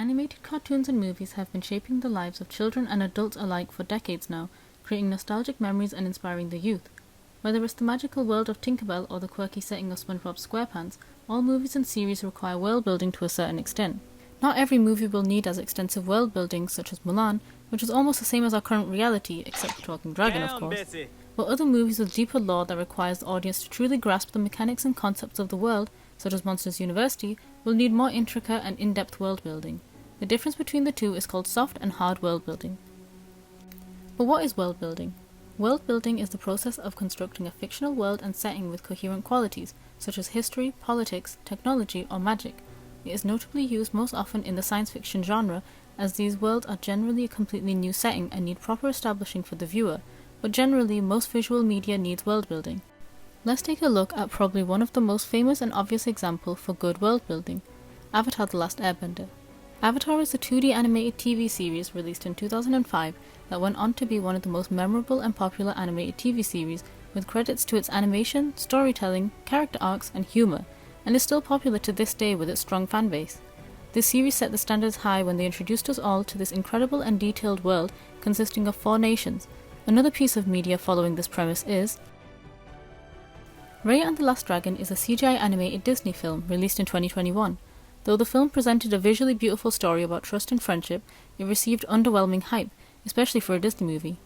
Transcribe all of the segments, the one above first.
Animated cartoons and movies have been shaping the lives of children and adults alike for decades now, creating nostalgic memories and inspiring the youth. Whether it's the magical world of Tinker Bell or the quirky setting of SpongeBob SquarePants, all movies and series require world building to a certain extent. Not every movie will need as extensive world building, such as Mulan, which is almost the same as our current reality, except for Talking Dragon, of course. But other movies with deeper lore that requires the audience to truly grasp the mechanics and concepts of the world, such as Monsters University, will need more intricate and in-depth world building. The difference between the two is called soft and hard world building. But what is world building? World building is the process of constructing a fictional world and setting with coherent qualities, such as history, politics, technology, or magic. It is notably used most often in the science fiction genre, as these worlds are generally a completely new setting and need proper establishing for the viewer, but generally most visual media needs world building. Let's take a look at probably one of the most famous and obvious examples for good world building, Avatar: The Last Airbender. Avatar is a 2D animated TV series released in 2005 that went on to be one of the most memorable and popular animated TV series, with credits to its animation, storytelling, character arcs, and humor, and is still popular to this day with its strong fanbase. This series set the standards high when they introduced us all to this incredible and detailed world consisting of 4 nations. Another piece of media following this premise is Raya and the Last Dragon is a CGI animated Disney film released in 2021. Though the film presented a visually beautiful story about trust and friendship, it received underwhelming hype, especially for a Disney movie.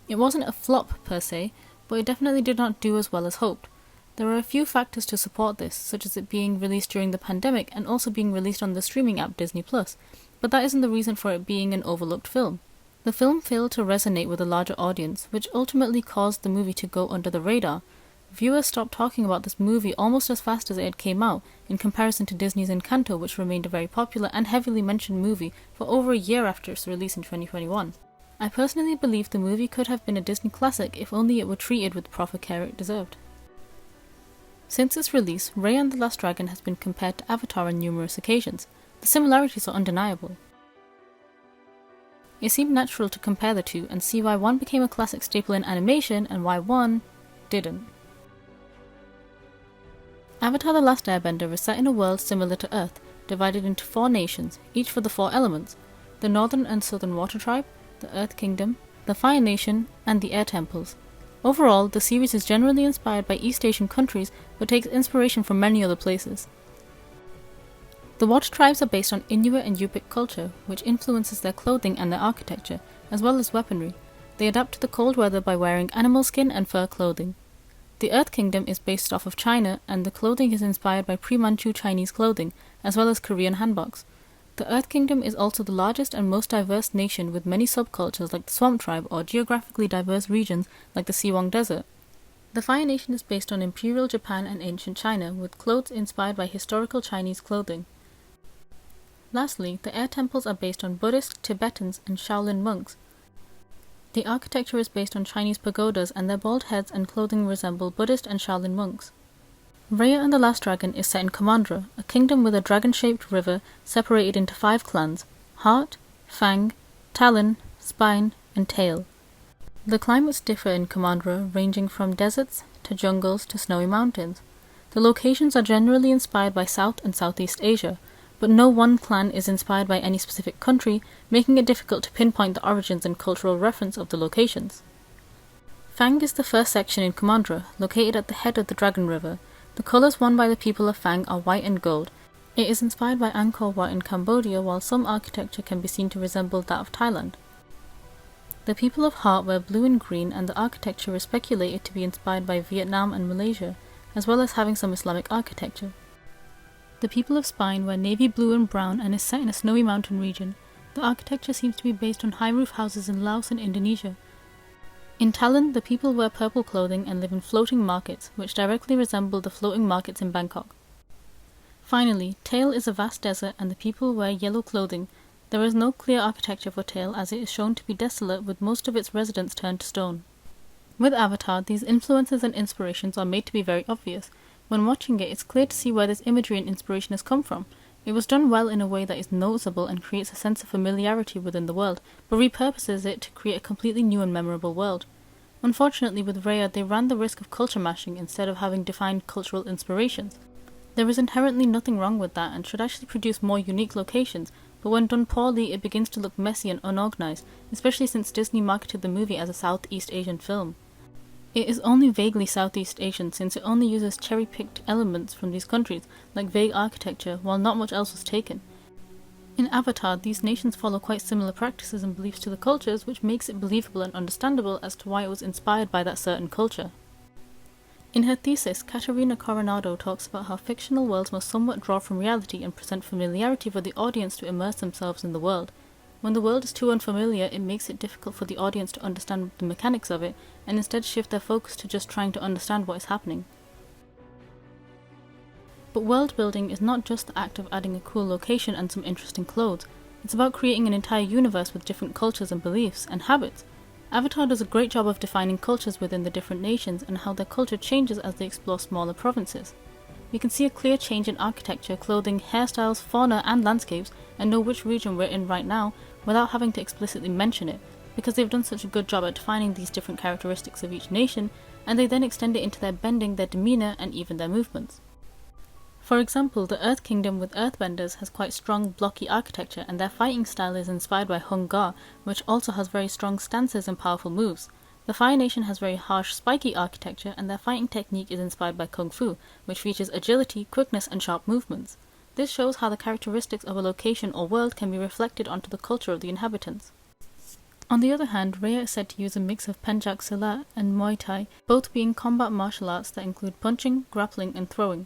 It wasn't a flop per se, but it definitely did not do as well as hoped. There are a few factors to support this, such as it being released during the pandemic and also being released on the streaming app Disney+, but that isn't the reason for it being an overlooked film. The film failed to resonate with a larger audience, which ultimately caused the movie to go under the radar. Viewers stopped talking about this movie almost as fast as it had came out, in comparison to Disney's Encanto, which remained a very popular and heavily mentioned movie for over a year after its release in 2021. I personally believe the movie could have been a Disney classic if only it were treated with the proper care it deserved. Since its release, Raya and the Last Dragon has been compared to Avatar on numerous occasions. The similarities are undeniable. It seemed natural to compare the two and see why one became a classic staple in animation and why one didn't. Avatar: The Last Airbender is set in a world similar to Earth, divided into 4 nations, each for the 4 elements: the Northern and Southern Water Tribe, the Earth Kingdom, the Fire Nation, and the Air Temples. Overall, the series is generally inspired by East Asian countries, but takes inspiration from many other places. The Water Tribes are based on Inuit and Yupik culture, which influences their clothing and their architecture, as well as weaponry. They adapt to the cold weather by wearing animal skin and fur clothing. The Earth Kingdom is based off of China, and the clothing is inspired by pre-Manchu Chinese clothing, as well as Korean hanboks. The Earth Kingdom is also the largest and most diverse nation, with many subcultures like the Swamp Tribe or geographically diverse regions like the Siwang Desert. The Fire Nation is based on Imperial Japan and ancient China, with clothes inspired by historical Chinese clothing. Lastly, the Air Temples are based on Buddhist, Tibetans, and Shaolin monks. The architecture is based on Chinese pagodas, and their bald heads and clothing resemble Buddhist and Shaolin monks. Raya and the Last Dragon is set in Kamandra, a kingdom with a dragon-shaped river separated into 5 clans: Heart, Fang, Talon, Spine, and Tail. The climates differ in Kamandra, ranging from deserts to jungles to snowy mountains. The locations are generally inspired by South and Southeast Asia, but no one clan is inspired by any specific country, making it difficult to pinpoint the origins and cultural reference of the locations. Fang is the first section in Kamandra, located at the head of the Dragon River. The colours worn by the people of Fang are white and gold. It is inspired by Angkor Wat in Cambodia, while some architecture can be seen to resemble that of Thailand. The people of Heart wear blue and green, and the architecture is speculated to be inspired by Vietnam and Malaysia, as well as having some Islamic architecture. The people of Spine wear navy blue and brown and is set in a snowy mountain region. The architecture seems to be based on high roof houses in Laos and Indonesia. In Talon, the people wear purple clothing and live in floating markets, which directly resemble the floating markets in Bangkok. Finally, Tail is a vast desert and the people wear yellow clothing. There is no clear architecture for Tail, as it is shown to be desolate, with most of its residents turned to stone. With Avatar, these influences and inspirations are made to be very obvious. When watching it, it's clear to see where this imagery and inspiration has come from. It was done well in a way that is noticeable and creates a sense of familiarity within the world, but repurposes it to create a completely new and memorable world. Unfortunately, with Raya, they ran the risk of culture mashing instead of having defined cultural inspirations. There is inherently nothing wrong with that and should actually produce more unique locations, but when done poorly it begins to look messy and unorganized, especially since Disney marketed the movie as a Southeast Asian film. It is only vaguely Southeast Asian since it only uses cherry-picked elements from these countries, like vague architecture, while not much else was taken. In Avatar, these nations follow quite similar practices and beliefs to the cultures, which makes it believable and understandable as to why it was inspired by that certain culture. In her thesis, Katarina Coronado talks about how fictional worlds must somewhat draw from reality and present familiarity for the audience to immerse themselves in the world. When the world is too unfamiliar, it makes it difficult for the audience to understand the mechanics of it, and instead shift their focus to just trying to understand what is happening. But world building is not just the act of adding a cool location and some interesting clothes. It's about creating an entire universe with different cultures and beliefs and habits. Avatar does a great job of defining cultures within the different nations and how their culture changes as they explore smaller provinces. We can see a clear change in architecture, clothing, hairstyles, fauna and landscapes, and know which region we're in right now without having to explicitly mention it, because they've done such a good job at defining these different characteristics of each nation, and they then extend it into their bending, their demeanour and even their movements. For example, the Earth Kingdom with Earthbenders has quite strong blocky architecture, and their fighting style is inspired by Hung Gar, which also has very strong stances and powerful moves. The Fire Nation has very harsh, spiky architecture, and their fighting technique is inspired by Kung Fu, which features agility, quickness and sharp movements. This shows how the characteristics of a location or world can be reflected onto the culture of the inhabitants. On the other hand, Raya is said to use a mix of Pencak Silat and Muay Thai, both being combat martial arts that include punching, grappling and throwing,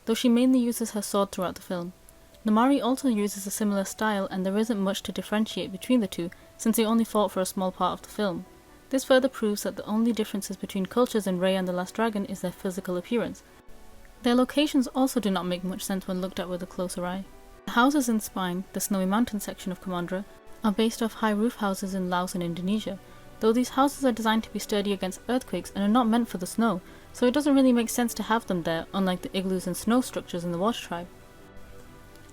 though she mainly uses her sword throughout the film. Namari also uses a similar style, and there isn't much to differentiate between the two, since they only fought for a small part of the film. This further proves that the only differences between cultures in Raya and the Last Dragon is their physical appearance. Their locations also do not make much sense when looked at with a closer eye. The houses in Spine, the snowy mountain section of Kamandra, are based off high roof houses in Laos and Indonesia, though these houses are designed to be sturdy against earthquakes and are not meant for the snow, so it doesn't really make sense to have them there, unlike the igloos and snow structures in the Water Tribe.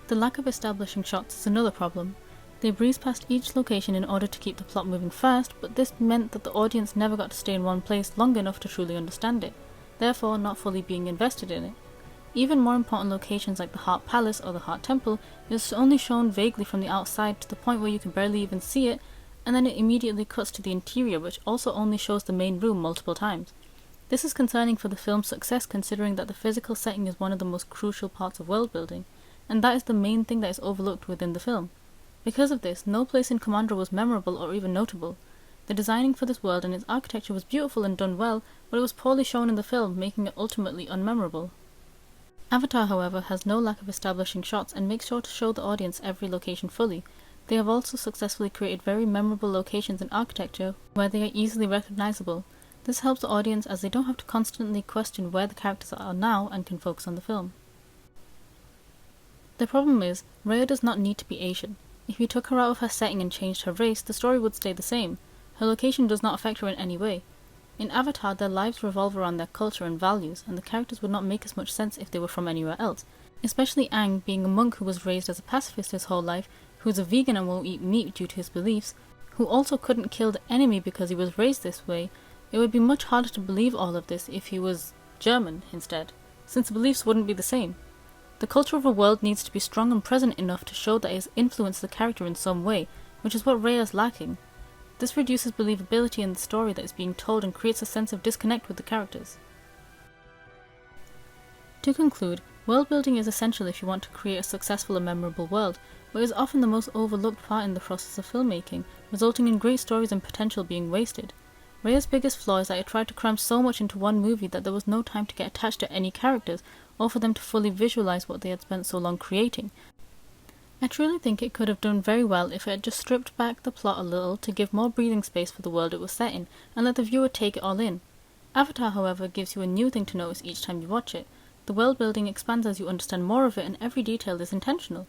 The lack of establishing shots is another problem. They breezed past each location in order to keep the plot moving fast, but this meant that the audience never got to stay in one place long enough to truly understand it, therefore not fully being invested in it. Even more important locations like the Heart Palace or the Heart Temple is only shown vaguely from the outside to the point where you can barely even see it, and then it immediately cuts to the interior, which also only shows the main room multiple times. This is concerning for the film's success, considering that the physical setting is one of the most crucial parts of world building, and that is the main thing that is overlooked within the film. Because of this, no place in Kamandra was memorable or even notable. The designing for this world and its architecture was beautiful and done well, but it was poorly shown in the film, making it ultimately unmemorable. Avatar, however, has no lack of establishing shots and makes sure to show the audience every location fully. They have also successfully created very memorable locations and architecture where they are easily recognizable. This helps the audience as they don't have to constantly question where the characters are now and can focus on the film. The problem is, Raya does not need to be Asian. If you took her out of her setting and changed her race, the story would stay the same. Her location does not affect her in any way. In Avatar, their lives revolve around their culture and values, and the characters would not make as much sense if they were from anywhere else, especially Aang being a monk who was raised as a pacifist his whole life, who's a vegan and won't eat meat due to his beliefs, who also couldn't kill the enemy because he was raised this way. It would be much harder to believe all of this if he was German instead, since the beliefs wouldn't be the same. The culture of a world needs to be strong and present enough to show that it has influenced the character in some way, which is what Raya is lacking. This reduces believability in the story that is being told and creates a sense of disconnect with the characters. To conclude, world building is essential if you want to create a successful and memorable world, but is often the most overlooked part in the process of filmmaking, resulting in great stories and potential being wasted. Raya's biggest flaw is that it tried to cram so much into one movie that there was no time to get attached to any characters, or for them to fully visualize what they had spent so long creating. I truly think it could have done very well if it had just stripped back the plot a little to give more breathing space for the world it was set in, and let the viewer take it all in. Avatar, however, gives you a new thing to notice each time you watch it. The world building expands as you understand more of it, and every detail is intentional.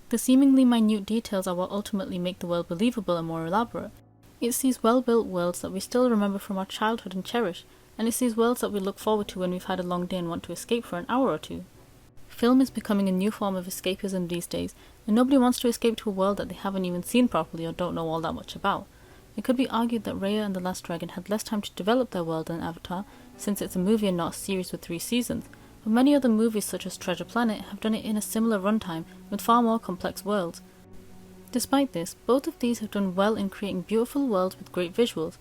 The seemingly minute details are what ultimately make the world believable and more elaborate. It's these well-built worlds that we still remember from our childhood and cherish, and it's these worlds that we look forward to when we've had a long day and want to escape for an hour or two. Film is becoming a new form of escapism these days, and nobody wants to escape to a world that they haven't even seen properly or don't know all that much about. It could be argued that Raya and the Last Dragon had less time to develop their world than Avatar, since it's a movie and not a series with 3 seasons, but many other movies such as Treasure Planet have done it in a similar runtime with far more complex worlds. Despite this, both of these have done well in creating beautiful worlds with great visuals.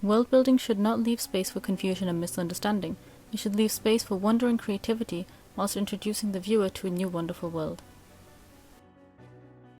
World building should not leave space for confusion and misunderstanding. It should leave space for wonder and creativity whilst introducing the viewer to a new wonderful world.